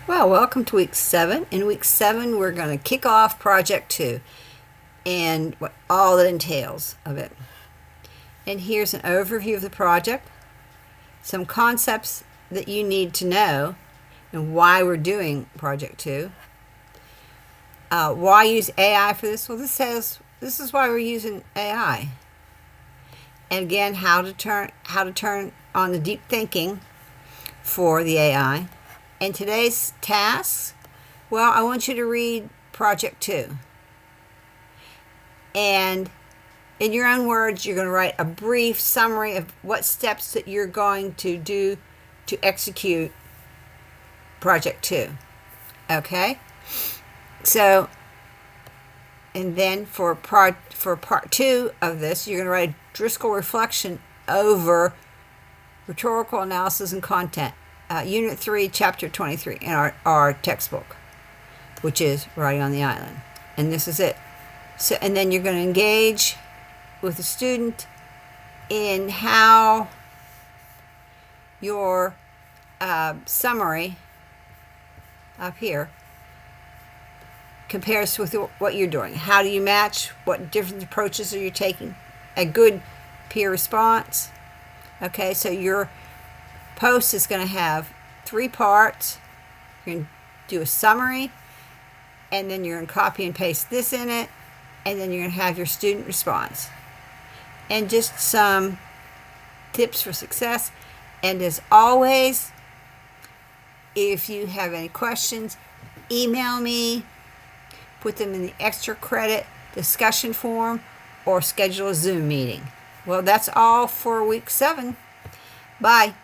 Well, welcome to week 7. In week 7, we're going to kick off project 2 and what all that entails of it. And here's an overview of the project, some concepts that you need to know, and why we're doing project 2. Why use AI for this? Well, this is why we're using AI. And again, how to turn on the deep thinking for the AI. And today's tasks, well, I want you to read Project 2. And in your own words, you're going to write a brief summary of what steps that you're going to do to execute Project 2. Okay? So, and then for part 2 of this, you're going to write a Driscoll reflection over rhetorical analysis and content. Unit 3, Chapter 23 in our textbook, which is Writing on the Island. And this is it. So, and then you're going to engage with the student in how your summary up here compares with what you're doing. How do you match? What different approaches are you taking? A good peer response. Okay, so your post is going to have 3 parts. You're going to do a summary, and then you're going to copy and paste this in it, and then you're going to have your student response. And just some tips for success. And as always, if you have any questions, email me, put them in the extra credit discussion forum, or schedule a Zoom meeting. Well, that's all for week 7. Bye.